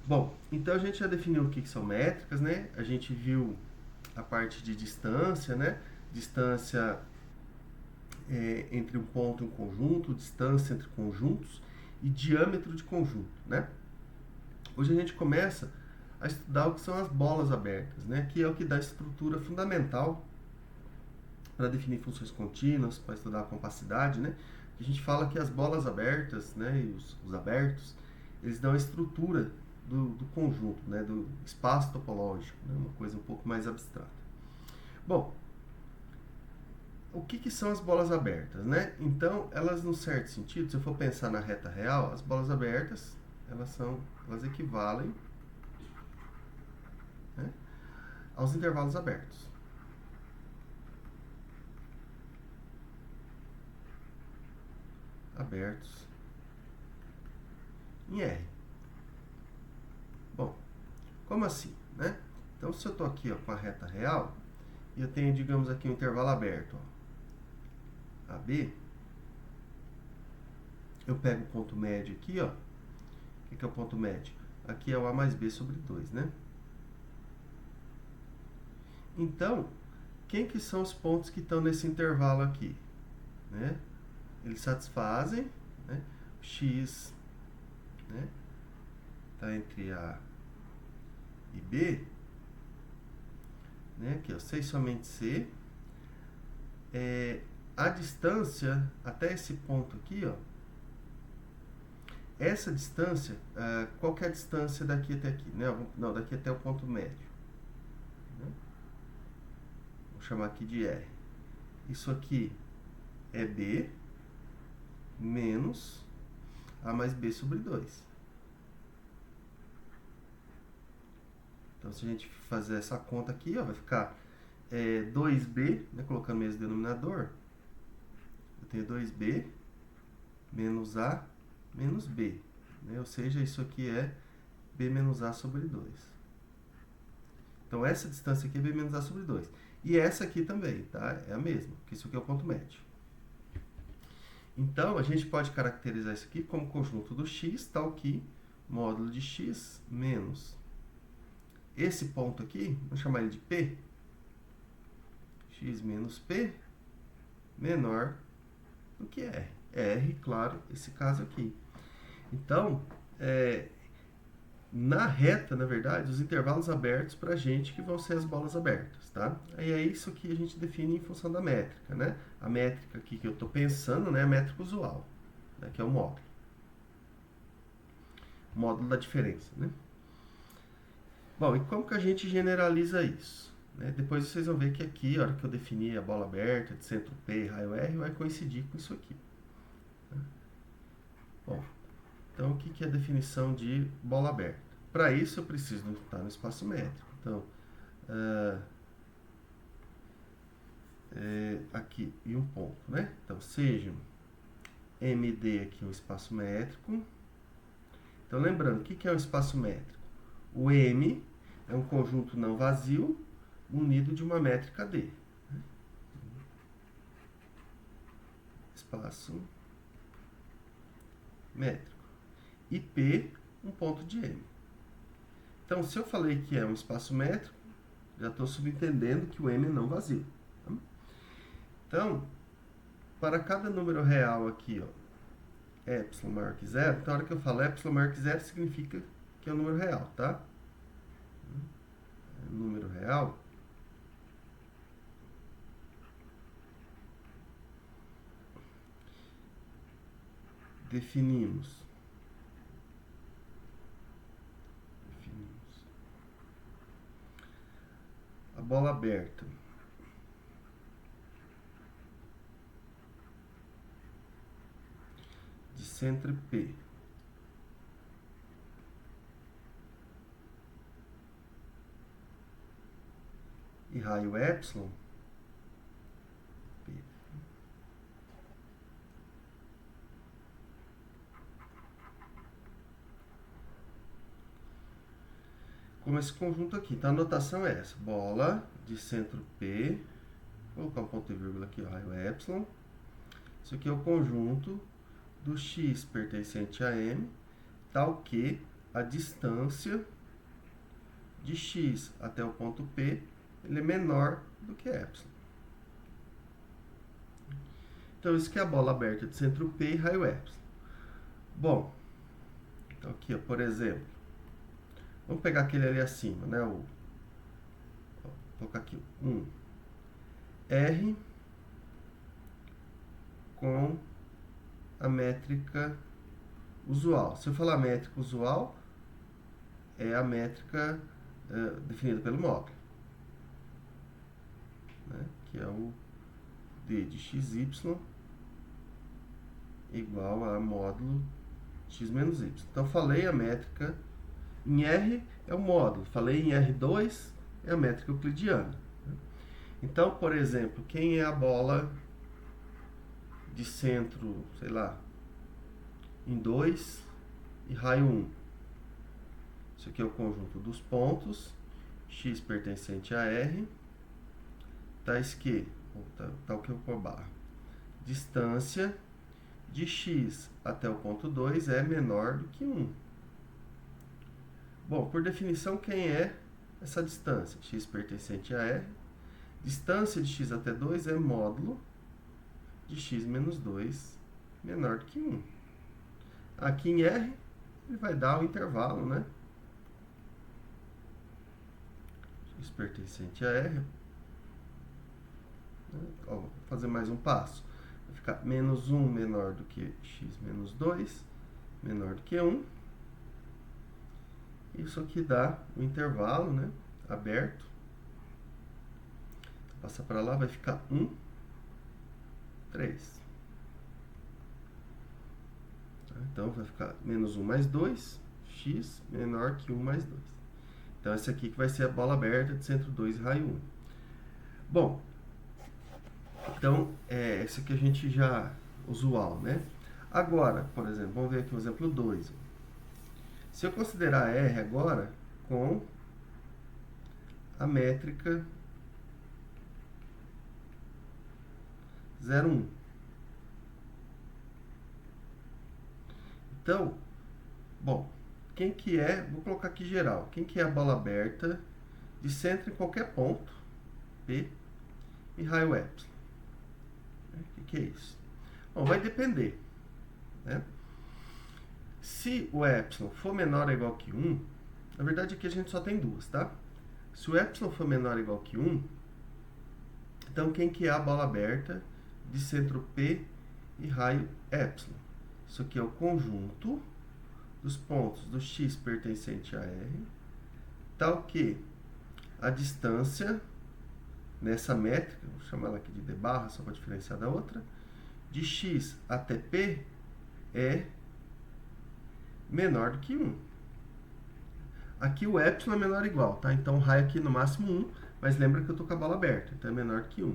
Bom, então a gente já definiu o que são métricas, né? A gente viu a parte de distância, né? Distância entre um ponto e um conjunto, distância entre conjuntos e diâmetro de conjunto, né? Hoje a gente começa a estudar o que são as bolas abertas, né? Que é o que dá estrutura fundamental para definir funções contínuas, para estudar a compacidade, né? A gente fala que as bolas abertas, né, e os abertos, eles dão a estrutura do conjunto, né, do espaço topológico, né, uma coisa um pouco mais abstrata. Bom, o que são as bolas abertas, né? Então, elas, num certo sentido, se eu for pensar na reta real, as bolas abertas, elas equivalem, né, aos intervalos abertos. Abertos em R. Bom, como assim, né? Então, se eu estou aqui ó, com a reta real, e eu tenho, digamos aqui, um intervalo aberto, ó, AB, eu pego o ponto médio aqui, ó. O que é o ponto médio? Aqui é o A mais B sobre 2, né? Então, quem que são os pontos que estão nesse intervalo aqui? Né? Eles satisfazem, né? X, né? Tá entre A e B, né? Aqui, ó, C e somente C. A distância até esse ponto aqui, ó. Essa distância, qual que é a distância daqui até aqui? Né? Não, daqui até o ponto médio. Né? Vou chamar aqui de R. Isso aqui é B menos A mais B sobre 2. Então, se a gente fazer essa conta aqui, ó, vai ficar 2B, né, colocando mesmo denominador, eu tenho 2B menos A menos B. Né, ou seja, isso aqui é B menos A sobre 2. Então, essa distância aqui é B menos A sobre 2. E essa aqui também, tá? É a mesma, porque isso aqui é o ponto médio. Então, a gente pode caracterizar isso aqui como conjunto do x, tal que módulo de x menos esse ponto aqui, vamos chamar ele de P, x menos P menor do que R. R, claro, esse caso aqui. Então, na reta, na verdade, os intervalos abertos para a gente que vão ser as bolas abertas, tá? Aí é isso que a gente define em função da métrica, né? A métrica aqui que eu estou pensando, né, é a métrica usual, né, que é o módulo. Módulo da diferença, né? Bom, e como que a gente generaliza isso? Né? Depois vocês vão ver que aqui, a hora que eu definir a bola aberta de centro P e raio R, vai coincidir com isso aqui. Né? Bom, então o que é a definição de bola aberta? Para isso eu preciso estar no espaço métrico. Então, aqui e um ponto, né? Então, seja MD aqui um espaço métrico. Então, lembrando, o que é um espaço métrico? O M é um conjunto não vazio unido de uma métrica D. Espaço métrico. E P, um ponto de M. Então, se eu falei que é um espaço métrico, já estou subentendendo que o M é não vazio. Tá? Então, para cada número real aqui, ó, epsilon maior que zero, então a hora que eu falo epsilon maior que zero, significa que é um número real, tá? Número real. Definimos a bola aberta de centro P e raio epsilon P. Como esse conjunto aqui. Então a notação é essa: bola de centro P, vou colocar um ponto e vírgula aqui, ó, raio epsilon. Isso aqui é o conjunto do x pertencente a M, tal que a distância de x até o ponto P, ele é menor do que epsilon. Então, isso que é a bola aberta de centro P e raio epsilon. Bom, então aqui, ó, por exemplo, vamos pegar aquele ali acima, né? Vou colocar aqui, 1. R com a métrica usual. Se eu falar métrica usual, é a métrica definida pelo módulo, né? Que é o d de xy igual a módulo x menos y. Então, falei a métrica em R é o módulo, falei em R2 é a métrica euclidiana. Então, por exemplo, quem é a bola de centro, sei lá, em 2 e raio 1? Isso aqui é o conjunto dos pontos, x pertencente a R, tais que, tal que eu por barra, distância de x até o ponto 2 é menor do que 1. Bom, por definição, quem é essa distância? X pertencente a R. Distância de x até 2 é módulo de x menos 2 menor do que 1. Aqui em R, ele vai dar o intervalo, né? X pertencente a R. Ó, vou fazer mais um passo. Vai ficar menos 1 menor do que x menos 2 menor do que 1. Isso aqui dá o intervalo, né? Aberto. Passa para lá, vai ficar 1, 3. Então, vai ficar menos 1 mais 2, x menor que 1 mais 2. Então, essa aqui que vai ser a bola aberta de centro 2 e raio 1. Bom, então, esse aqui a gente já, usual, né? Agora, por exemplo, vamos ver aqui o exemplo 2. Se eu considerar R agora com a métrica 0, 1. Então, bom, quem que é, vou colocar aqui geral, quem que é a bola aberta de centro em qualquer ponto, P, e raio epsilon? O que é isso? Bom, vai depender, né? Se o epsilon for menor ou igual que 1, na verdade aqui a gente só tem duas, tá? Se o epsilon for menor ou igual que 1, então quem que é a bola aberta de centro P e raio epsilon? Isso aqui é o conjunto dos pontos do x pertencente a R, tal que a distância nessa métrica, vou chamar ela aqui de d barra, só para diferenciar da outra, de x até P é menor do que 1. Aqui o epsilon é menor ou igual, tá? Então, o raio aqui no máximo 1, mas lembra que eu estou com a bola aberta, então é menor do que 1.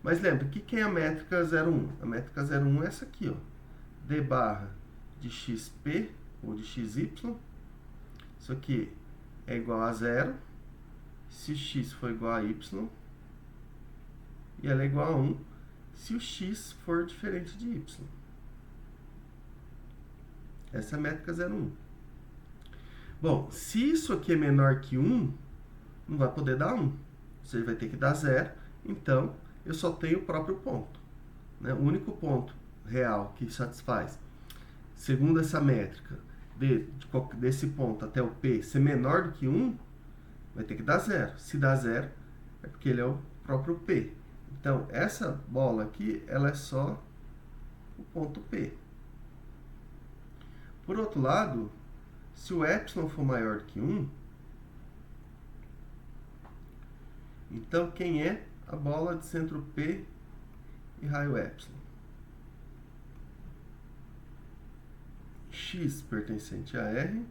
Mas lembra, o que é a métrica 0,1? A métrica 0,1 é essa aqui, ó. D barra de xp, ou de xy, isso aqui é igual a 0, se o x for igual a y, e ela é igual a 1, se o x for diferente de y. Essa é a métrica 0,1. Bom, se isso aqui é menor que 1, não vai poder dar 1. Você vai ter que dar 0, então eu só tenho o próprio ponto, né? O único ponto real que satisfaz, segundo essa métrica, desse ponto até o P ser menor do que 1, vai ter que dar 0. Se dá 0, é porque ele é o próprio P. Então, essa bola aqui, ela é só o ponto P. Por outro lado, se o epsilon for maior do que 1, então quem é a bola de centro P e raio epsilon? X pertencente a R,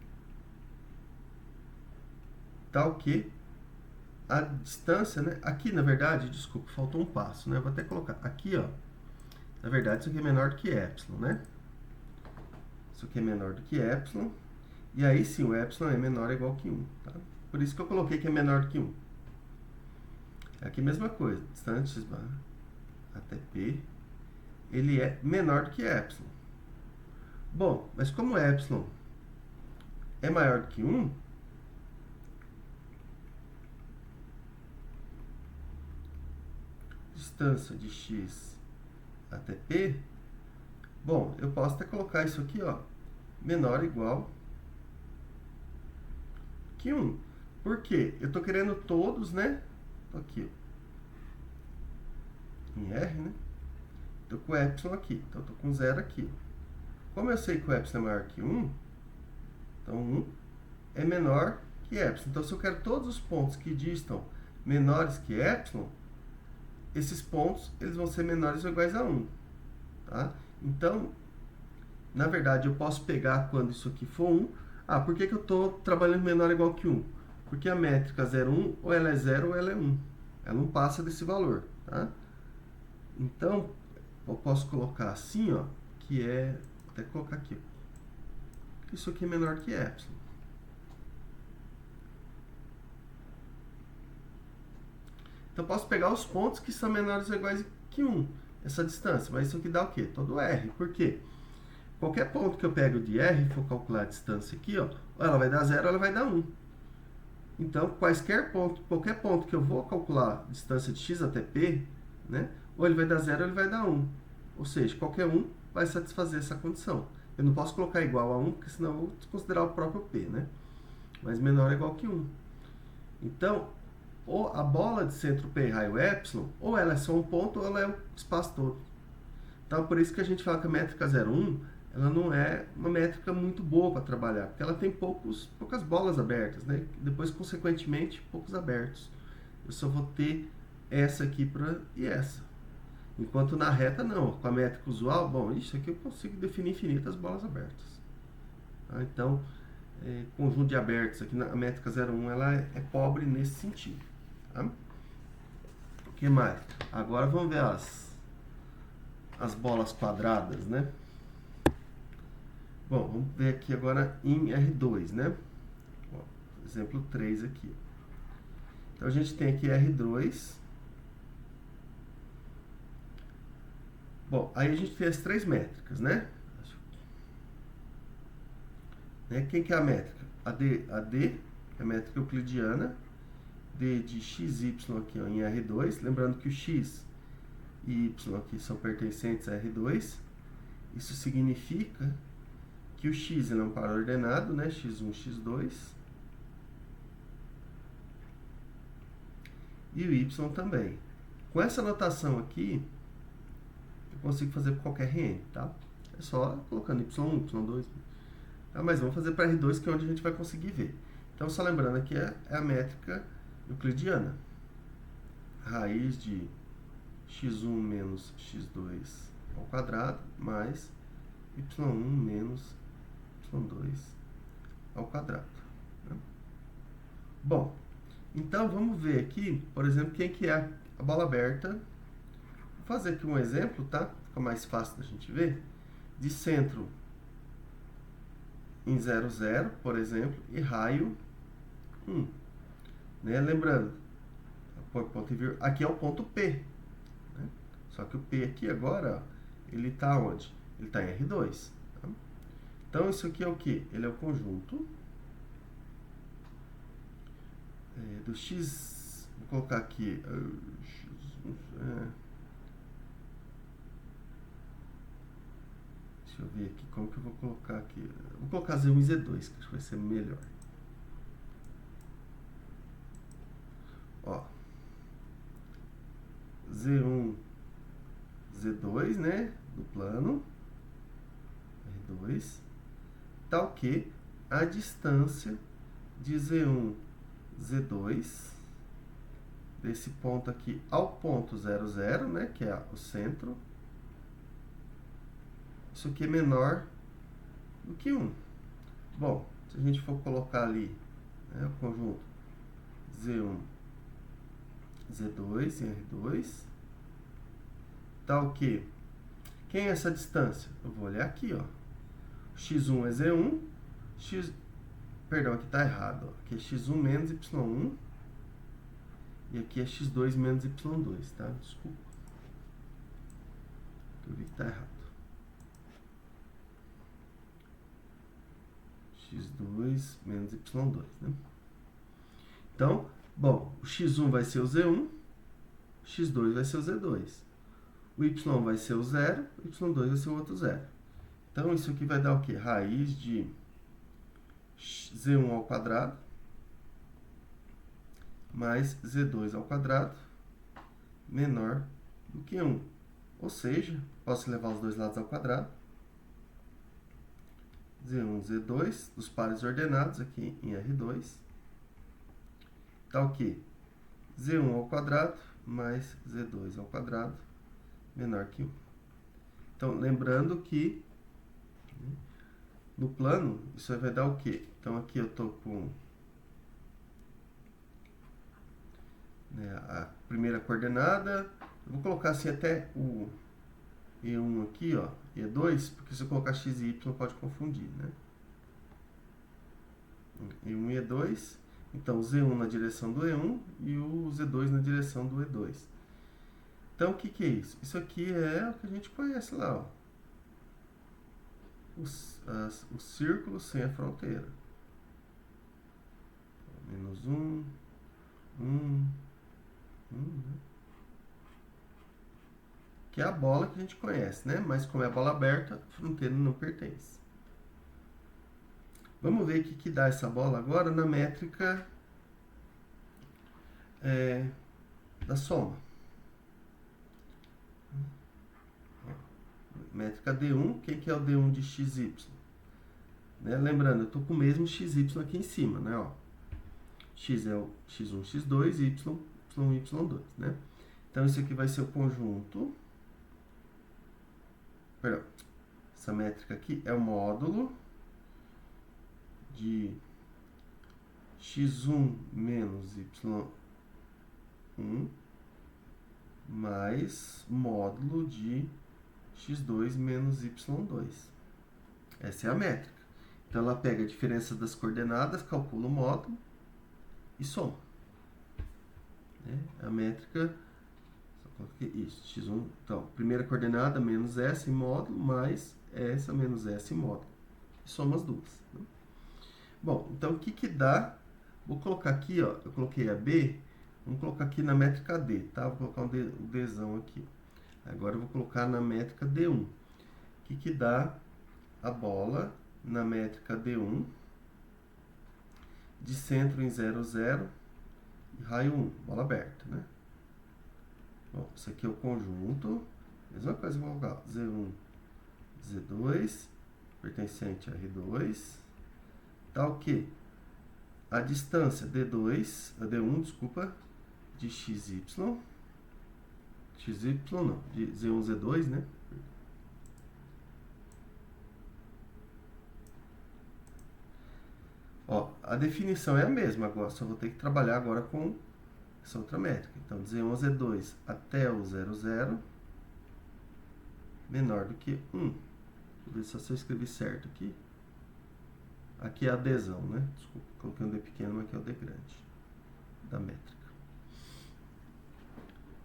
tal que a distância, né? Aqui, na verdade, desculpa, faltou um passo, né? Vou até colocar aqui, ó. Na verdade, isso aqui é menor do que epsilon, né? Isso aqui é menor do que epsilon. E aí, sim, o epsilon é menor ou igual que 1, tá? Por isso que eu coloquei que é menor do que 1. Aqui, mesma coisa. Distância x barra até P, ele é menor do que epsilon. Bom, mas como epsilon é maior que 1, distância de x até p, bom, eu posso até colocar isso aqui, ó, menor ou igual que 1. Por quê? Eu estou querendo todos, né? Tô aqui, ó, em R, né? Estou com epsilon aqui, então estou com 0 aqui. Como eu sei que o epsilon é maior que 1, então 1 é menor que epsilon. Então, se eu quero todos os pontos que distam menores que epsilon, esses pontos eles vão ser menores ou iguais a 1. Tá? Então, na verdade, eu posso pegar quando isso aqui for 1. Ah, por que eu estou trabalhando menor ou igual que 1? Porque a métrica 0, 1, ou ela é 0 ou ela é 1. Ela não passa desse valor. Tá? Então, eu posso colocar assim, ó, que é... Vou até colocar aqui. Isso aqui é menor que epsilon. Então, eu posso pegar os pontos que são menores ou iguais que 1, essa distância. Mas isso aqui dá o quê? Todo R. Por quê? Qualquer ponto que eu pego de R e for calcular a distância aqui, ó, ou ela vai dar 0 ou ela vai dar 1. Então, qualquer ponto que eu vou calcular a distância de x até p, né, ou ele vai dar 0 ou ele vai dar 1. Ou seja, qualquer um vai satisfazer essa condição. Eu não posso colocar igual a 1, porque senão eu vou desconsiderar o próprio p, né? Mas menor ou igual que 1. Então, ou a bola de centro P e raio epsilon, ou ela é só um ponto, ou ela é o espaço todo. Então, por isso que a gente fala que a métrica 0,1, ela não é uma métrica muito boa para trabalhar, porque ela tem poucas bolas abertas, né? Depois, consequentemente, poucos abertos. Eu só vou ter essa aqui e essa. Enquanto na reta, não. Com a métrica usual, bom, isso aqui eu consigo definir infinitas bolas abertas. Tá? Então, conjunto de abertos aqui na métrica 0,1, ela é pobre nesse sentido. Tá? O que mais? Agora vamos ver as bolas quadradas, né? Bom, vamos ver aqui agora em R2, né? Ó, exemplo 3 aqui. Então, a gente tem aqui R2. Bom, aí a gente tem as três métricas, né? Quem que é a métrica? A D, que é a métrica euclidiana, D de xy aqui, ó, em R2, lembrando que o x e y aqui são pertencentes a R2, isso significa que o x é um par ordenado, né, x1, x2, e o y também. Com essa notação aqui, eu consigo fazer por qualquer Rn, tá? É só colocando y1, y2, tá? Mas vamos fazer para R2, que é onde a gente vai conseguir ver. Então, só lembrando aqui, é a métrica euclidiana. Raiz de x1 menos x2 ao quadrado, mais y1 menos y2 ao quadrado. Né? Bom, então vamos ver aqui, por exemplo, quem que é a bola aberta. Vou fazer aqui um exemplo, tá? Fica mais fácil da gente ver. De centro em 0, 0, por exemplo, e raio 1. Né? Lembrando, ponto e vírgula, aqui é o ponto P. Né? Só que o P aqui agora, ó, ele está onde? Ele está em R2. Tá? Então, isso aqui é o que? Ele é o conjunto do x. Vou colocar aqui. Deixa eu ver aqui como que eu vou colocar aqui. Vou colocar Z1 e Z2, que acho que vai ser melhor. Ó. Z1, Z2, né? Do plano. R2. Tal que a distância de Z1, Z2, desse ponto aqui ao ponto 0, 0, né? Que é o centro. Isso aqui é menor do que 1. Bom, se a gente for colocar ali, né, o conjunto Z1, Z2 em R2, tal que, quem é essa distância? Eu vou olhar aqui, ó. X1 é Z1, perdão, aqui está errado, ó. Aqui é X1 menos Y1, e aqui é X2 menos Y2, tá? Desculpa. Eu vi que está errado. x2 menos y2, né? Então, bom, o x1 vai ser o z1, x2 vai ser o z2. O y vai ser o 0, o y2 vai ser o outro 0. Então, isso aqui vai dar o quê? Raiz de z1 ao quadrado mais z2 ao quadrado menor do que 1. Ou seja, posso levar os dois lados ao quadrado. Z1, Z2, dos pares ordenados aqui em R2. Tá o quê? Z1 ao quadrado mais Z2 ao quadrado menor que 1. Então, lembrando que no plano, isso aí vai dar o quê? Então, aqui eu estou com a primeira coordenada. Eu vou colocar assim até o E1 aqui, ó, E2, porque se eu colocar x e y pode confundir, né? E1 e E2, então Z1 na direção do E1 e o Z2 na direção do E2. Então, o que é isso? Isso aqui é o que a gente conhece lá, ó. O círculo sem a fronteira. Menos 1, 1, né? Que é a bola que a gente conhece, né? Mas como é bola aberta, a fronteira não pertence. Vamos ver o que dá essa bola agora na métrica da soma. Métrica D1, quem que é o D1 de XY? Né? Lembrando, eu estou com o mesmo XY aqui em cima, né? Ó, X é o X1, X2, Y, Y1, Y2, né? Então, isso aqui vai ser o conjunto. Perdão, essa métrica aqui é o módulo de x1 menos y1 mais módulo de x2 menos y2. Essa é a métrica. Então, ela pega a diferença das coordenadas, calcula o módulo e soma. A métrica, isso, x1, então, primeira coordenada menos essa em módulo, mais essa menos essa em módulo. E soma as duas. Bom, então o que dá? Vou colocar aqui, ó, eu coloquei a B, vamos colocar aqui na métrica D, tá? Vou colocar o Dzão aqui. Agora eu vou colocar na métrica D1. O que dá a bola na métrica D1 de centro em 0, 0 e raio 1, bola aberta, né? Bom, isso aqui é o conjunto, mesma coisa, vou colocar Z1, Z2, pertencente a R2, tá o quê? A distância D1, desculpa, de XY não, de Z1, Z2, né? Ó, a definição é a mesma, agora só vou ter que trabalhar agora com essa outra métrica. Então, de Z1 a Z2 até o 0, 0 menor do que 1. Deixa eu ver se eu escrevi certo aqui. Aqui é a Dzão, né? Desculpa, coloquei um D pequeno, mas aqui é o D grande da métrica.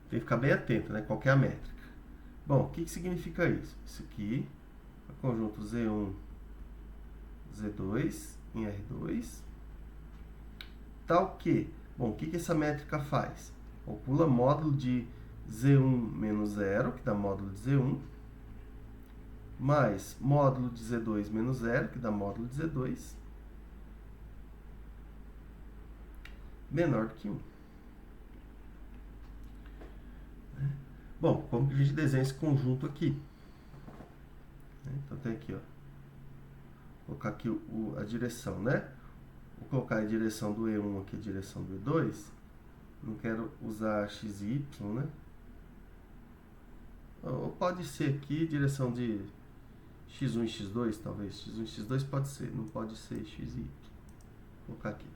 Tem que ficar bem atento, né? Qual que é a métrica? Bom, o que significa isso? Isso aqui é o conjunto Z1, Z2 em R2. Tal que, bom, o que essa métrica faz? Calcula módulo de Z1 menos 0, que dá módulo de Z1, mais módulo de Z2 menos 0, que dá módulo de Z2, menor do que 1. Bom, como que a gente desenha esse conjunto aqui? Então tem aqui, ó. Vou colocar aqui a direção, né? Vou colocar a direção do E1 aqui, a direção do E2. Não quero usar x e y, né? Ou pode ser aqui direção de x1 e x2, talvez. x1 e x2 pode ser, não pode ser x e y. Vou colocar aqui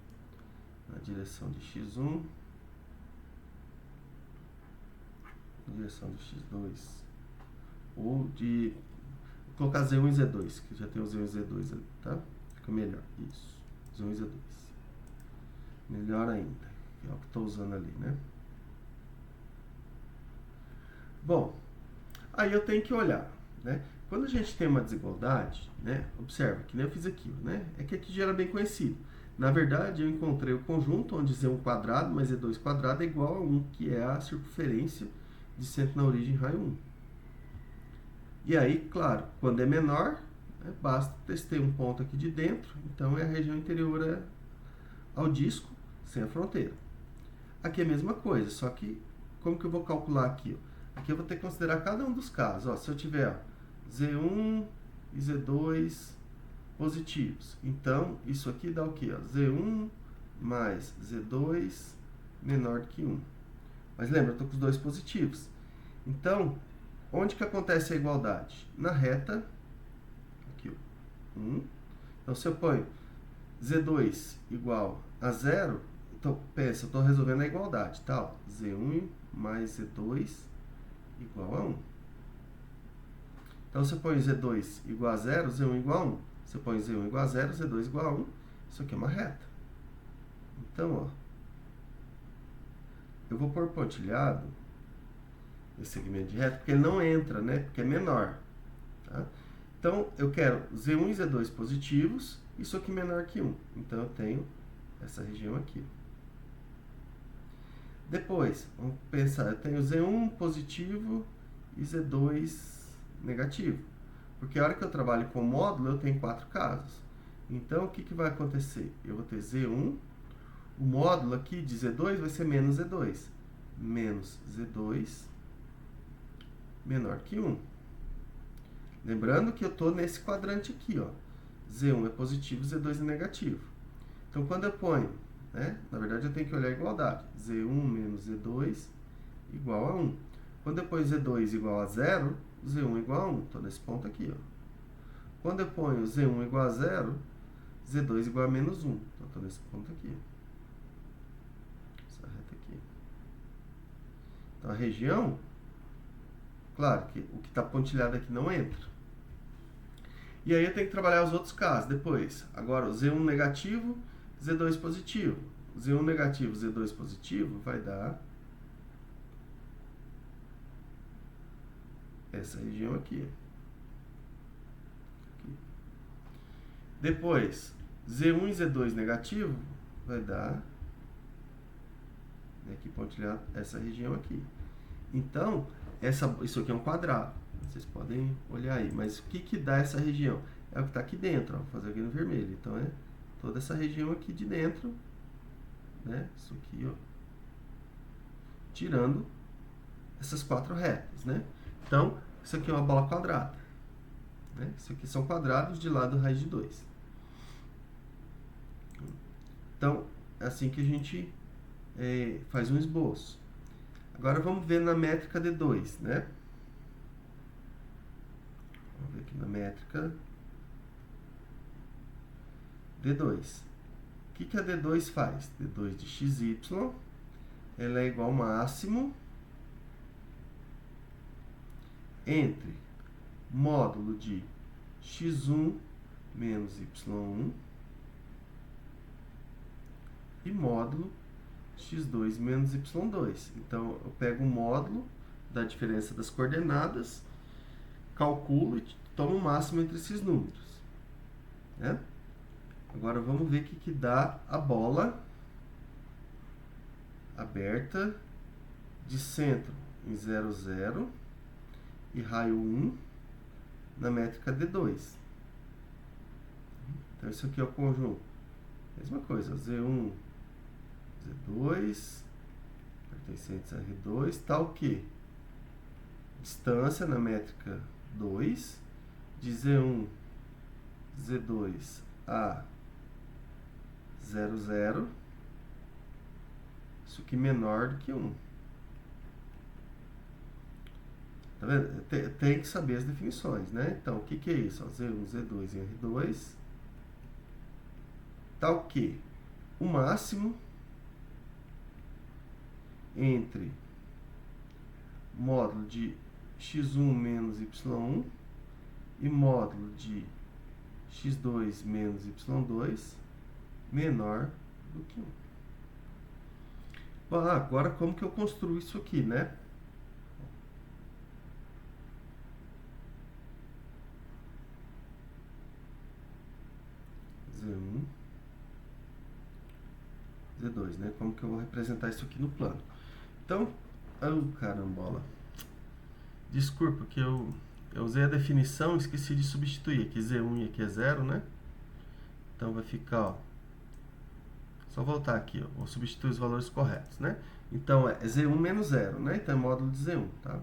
na direção de x1, na direção de x2, ou de... Vou colocar Z1 e Z2, que já tem o Z1 e Z2 ali, tá? Fica melhor, isso. Z1 e Z2. Melhor ainda, que é o que estou usando ali, né? Bom, aí eu tenho que olhar, né? Quando a gente tem uma desigualdade, né, observa, que nem eu fiz aqui, né, é que aqui já era bem conhecido. Na verdade, eu encontrei o conjunto onde Z1 quadrado mais Z2 quadrado é igual a 1, que é a circunferência de centro na origem raio 1. E aí, claro, quando é menor, né, basta testei um ponto aqui de dentro, então é a região interior ao disco, sem a fronteira. Aqui é a mesma coisa, só que como que eu vou calcular aqui? Ó? Aqui eu vou ter que considerar cada um dos casos. Ó, se eu tiver ó, Z1 e Z2 positivos, então isso aqui dá o quê? Ó? Z1 mais Z2 menor do que 1. Mas lembra, eu estou com os dois positivos. Então, onde que acontece a igualdade? Na reta, aqui, ó, 1. Então, se eu ponho Z2 igual a 0, então, pensa, eu estou resolvendo a igualdade, tá? Ó, Z1 mais Z2 igual a 1. Então, você põe Z2 igual a 0, Z1 igual a 1. Você põe Z1 igual a 0, Z2 igual a 1. Isso aqui é uma reta. Então, ó, eu vou pôr pontilhado esse segmento de reta, porque ele não entra, né? Porque é menor. Tá? Então, eu quero Z1 e Z2 positivos, isso aqui menor que 1. Então, eu tenho essa região aqui. Depois, vamos pensar, eu tenho Z1 positivo e Z2 negativo. Porque a hora que eu trabalho com módulo, eu tenho 4 casos. Então, o que, que vai acontecer? Eu vou ter Z1, o módulo aqui de Z2 vai ser menos Z2. Menos Z2 menor que 1. Lembrando que eu estou nesse quadrante aqui, ó. Z1 é positivo, Z2 é negativo. Então, quando eu ponho, né, na verdade eu tenho que olhar a igualdade. Z1 menos Z2 igual a 1. Quando eu ponho Z2 igual a 0, Z1 igual a 1. Estou nesse ponto aqui, ó. Quando eu ponho Z1 igual a 0, Z2 igual a menos 1. Então, estou nesse ponto aqui. Essa reta aqui. Então, a região, claro que o que está pontilhado aqui não entra. E aí eu tenho que trabalhar os outros casos depois. Agora, o Z1 negativo, Z2 positivo. Z1 negativo, Z2 positivo vai dar essa região aqui. Depois, Z1 e Z2 negativo vai dar aqui pontilhado essa região aqui. Então, isso aqui é um quadrado. Vocês podem olhar aí. Mas o que, que dá essa região? É o que está aqui dentro. Ó. Vou fazer aqui no vermelho. Então, é toda essa região aqui de dentro. Né? Isso aqui, ó. Tirando essas 4 retas. Né? Então, isso aqui é uma bola quadrada. Né? Isso aqui são quadrados de lado raiz de 2. Então, é assim que a gente faz um esboço. Agora, vamos ver na métrica D2, né? Vamos ver aqui na métrica D2. O que, que a D2 faz? D2 de XY, ela é igual ao máximo entre módulo de x1 menos y1 e módulo x2 menos y2. Então, eu pego o módulo da diferença das coordenadas, calculo e tomo o máximo entre esses números. Né? Agora, vamos ver o que, que dá a bola aberta de centro em 0, 0 e raio 1 na métrica D2. Então, isso aqui é o conjunto. Mesma coisa, Z1, Z2, pertencentes a R2, tá o quê? Distância na métrica 2, de Z1, Z2 a 0, 0, isso aqui menor do que 1. Tá vendo? Tem que saber as definições, né? Então, o que, que é isso? Ó, Z1, Z2 e R2, tá o quê? O máximo entre módulo de x1 menos y1 e módulo de x2 menos y2 menor do que 1. Bom, agora como que eu construo isso aqui, né? D2, né? Como que eu vou representar isso aqui no plano? Então, carambola. Desculpa que eu usei a definição e esqueci de substituir. Aqui Z1 e aqui é 0, né? Então vai ficar, ó. Só voltar aqui, ó. Vou substituir os valores corretos, né? Então é Z1 menos 0, né? Então é módulo de Z1, tá?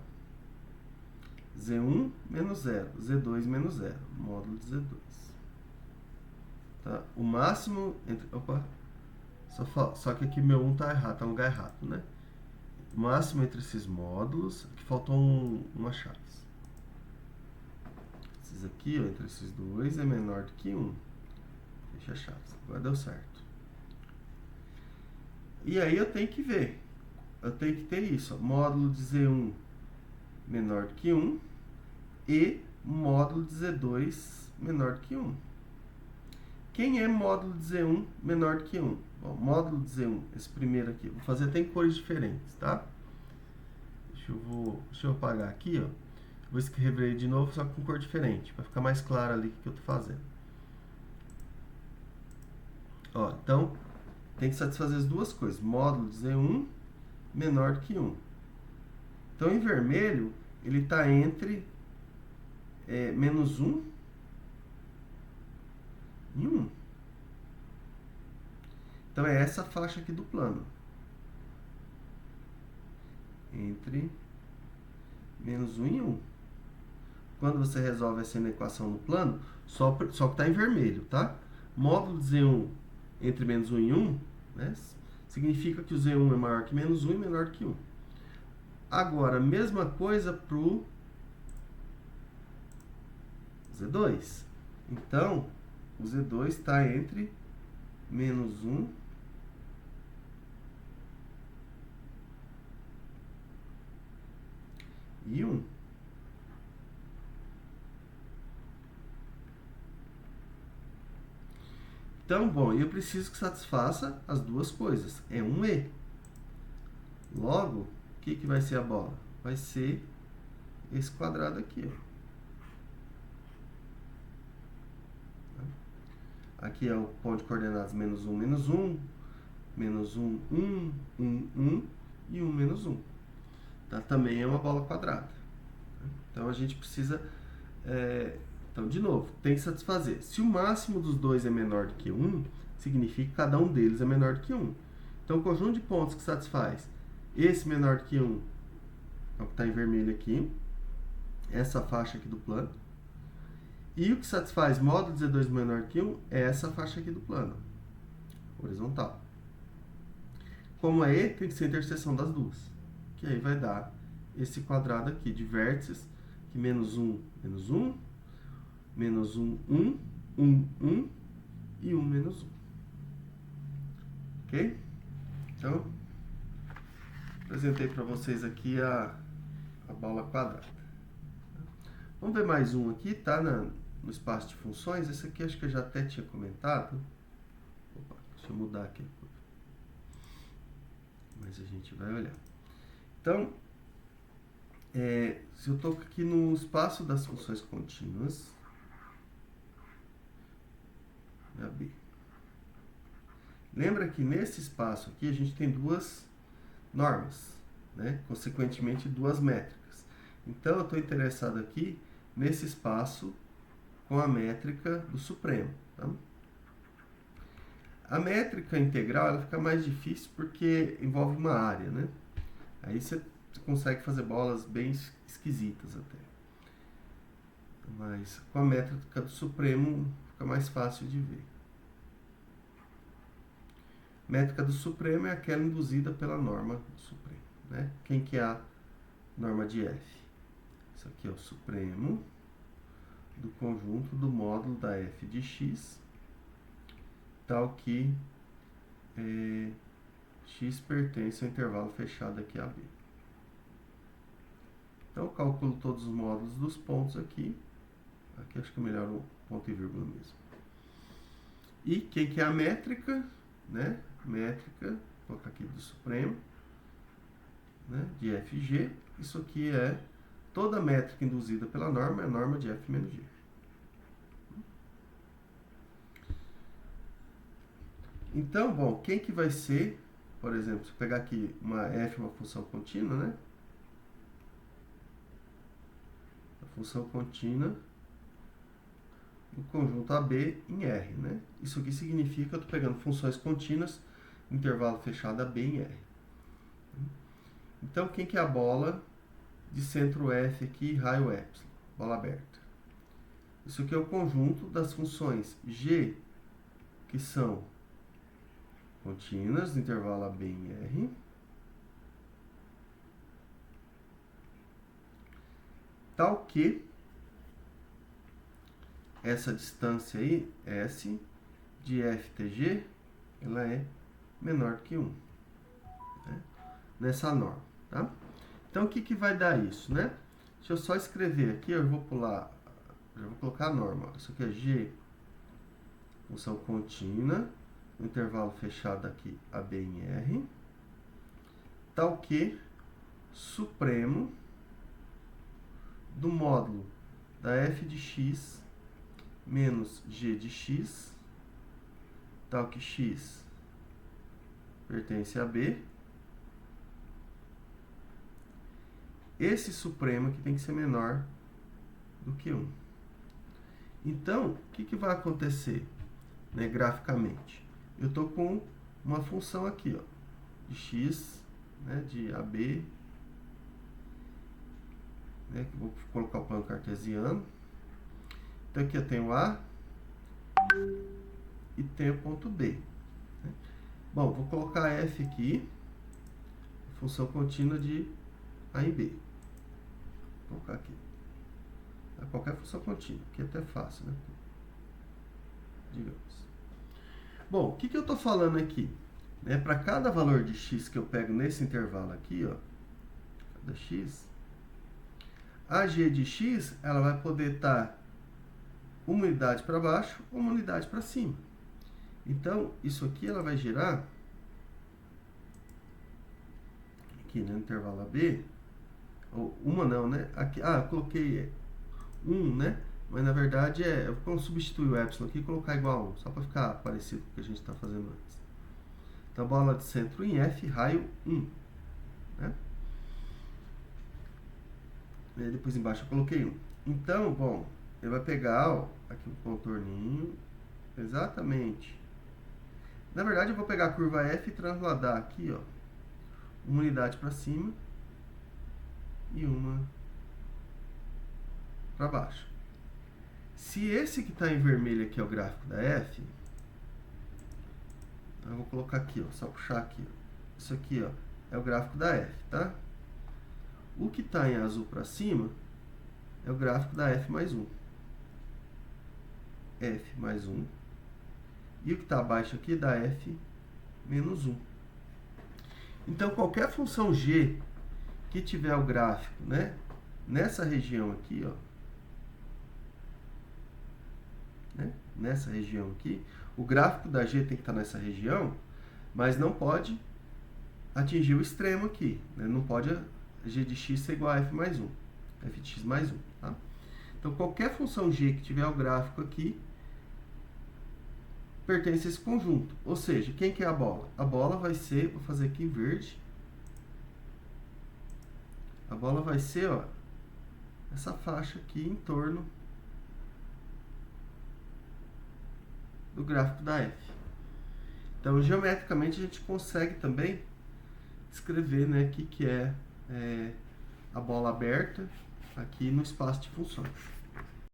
Z1 menos 0, Z2 menos 0, módulo de Z2. Tá? O máximo entre... Opa! Só que aqui meu 1 tá errado, tá no lugar errado, né? O máximo entre esses módulos... Aqui faltou uma chave. Esses aqui, ó, entre esses dois é menor do que 1. Fecha a chave. Agora deu certo. E aí eu tenho que ver. Eu tenho que ter isso, ó, módulo de Z1 menor do que 1 e módulo de Z2 menor do que 1. Quem é módulo de Z1 menor do que 1? Bom, módulo de Z1, esse primeiro aqui, vou fazer até em cores diferentes, tá? Deixa eu apagar aqui, ó. Vou escrever de novo, só com cor diferente, para ficar mais claro ali o que eu tô fazendo. Ó, então, tem que satisfazer as duas coisas. Módulo de Z1 menor do que 1. Então, em vermelho, ele está entre menos 1 e 1. Então, é essa faixa aqui do plano. Entre menos 1 e 1. Quando você resolve essa equação no plano, só que está em vermelho, tá? Módulo de Z1 entre menos 1 e 1, né, significa que o Z1 é maior que menos 1 e menor que 1. Agora, mesma coisa para o Z2. Então, o Z2 está entre menos 1 e 1. Então, bom, eu preciso que satisfaça as duas coisas. É um E. Logo, o que vai ser a bola? Vai ser esse quadrado aqui, ó. Aqui é o ponto de coordenadas menos 1, menos 1, menos 1, 1, 1, 1 e 1, menos 1. Tá? Também é uma bola quadrada. Então, a gente precisa... Então, de novo, tem que satisfazer. Se o máximo dos dois é menor do que 1, significa que cada um deles é menor do que 1. Então, o conjunto de pontos que satisfaz esse menor do que 1, é o que está em vermelho aqui, essa faixa aqui do plano. E o que satisfaz módulo de Z2 menor do que 1 é essa faixa aqui do plano, horizontal. Como é E, tem que ser a interseção das duas, que aí vai dar esse quadrado aqui de vértices, que menos 1, menos 1, menos 1, 1, 1, 1 e 1, menos 1. Ok? Então, apresentei para vocês aqui a bola quadrada. Vamos ver mais um aqui, tá? No espaço de funções. Esse aqui acho que eu já até tinha comentado. Opa, deixa eu mudar aqui. Mas a gente vai olhar. Então, se eu estou aqui no espaço das funções contínuas, B. Lembra que nesse espaço aqui a gente tem duas normas, né? Consequentemente, duas métricas. Então, eu estou interessado aqui nesse espaço com a métrica do supremo. Tá? A métrica integral ela fica mais difícil porque envolve uma área, né? Aí você consegue fazer bolas bem esquisitas até. Mas com a métrica do supremo fica mais fácil de ver. Métrica do supremo é aquela induzida pela norma do supremo, né? Quem que é a norma de F? Isso aqui é o supremo do conjunto do módulo da F de x, tal que x pertence ao intervalo fechado aqui AB. Então, eu calculo todos os módulos dos pontos aqui. Aqui acho que é melhor o ponto e vírgula mesmo. E quem que é a métrica, né? Métrica, vou colocar aqui do supremo, né? De FG. Isso aqui é toda métrica induzida pela norma, é a norma de F menos G. Então, bom, quem que vai ser, por exemplo, se eu pegar aqui uma f, uma função contínua, né? A função contínua do conjunto AB em R, né? Isso aqui significa que eu estou pegando funções contínuas, intervalo fechado AB em R. Então, quem que é a bola de centro F aqui, raio ε? Bola aberta. Isso aqui é o conjunto das funções G, que são contínuas, intervalo AB em R, tal que essa distância aí, S, de FTG, ela é menor que 1, né? Nessa norma, tá? Então, o que que vai dar isso, né? Deixa eu só escrever aqui, eu vou pular, já vou colocar a norma. Isso aqui é G, função contínua, no intervalo fechado aqui, AB em R, tal que supremo do módulo da f de x menos g de x, tal que x pertence a B. Esse supremo aqui tem que ser menor do que 1. Então, o que que vai acontecer, né, graficamente? Eu estou com uma função aqui, ó, de x, né, de AB, né, que vou colocar o plano cartesiano. Então, aqui eu tenho A e tenho ponto B, né? Bom, vou colocar f aqui, função contínua de A em B. Vou colocar aqui. Qualquer função contínua, que é até fácil, né? Digamos. Bom, o que que eu estou falando aqui? Né, para cada valor de x que eu pego nesse intervalo aqui, ó, cada x, a g de x, ela vai poder estar uma unidade para baixo, uma unidade para cima. Então, isso aqui ela vai gerar, aqui no intervalo AB, ou uma não, né? Aqui, eu coloquei 1, né? Mas na verdade vamos substituir o epsilon aqui e colocar igual a 1, só para ficar parecido com o que a gente está fazendo antes. Então, bola de centro em F, raio 1, né? E depois embaixo eu coloquei 1. Então, bom, ele vai pegar, ó, aqui um contorninho, exatamente. Na verdade, eu vou pegar a curva F e transladar aqui, ó, uma unidade para cima e uma para baixo. Se esse que está em vermelho aqui é o gráfico da F, eu vou colocar aqui, ó, só puxar aqui, ó. Isso aqui, ó, é o gráfico da F, tá? O que está em azul para cima é o gráfico da F mais 1. F mais 1. E o que está abaixo aqui é da F menos 1. Então, qualquer função g que tiver o gráfico, né, nessa região aqui, ó, né, nessa região aqui, o gráfico da g tem que estar nessa região, mas não pode atingir o extremo aqui, né? Não pode g de x ser igual a f mais 1, f de x mais 1, tá? Então, qualquer função g que tiver o gráfico aqui pertence a esse conjunto. Ou seja, quem que é a bola? A bola vai ser, vou fazer aqui em verde, a bola vai ser, ó, essa faixa aqui em torno do gráfico da f. Então, geometricamente, a gente consegue também escrever, né, o que é a bola aberta aqui no espaço de funções.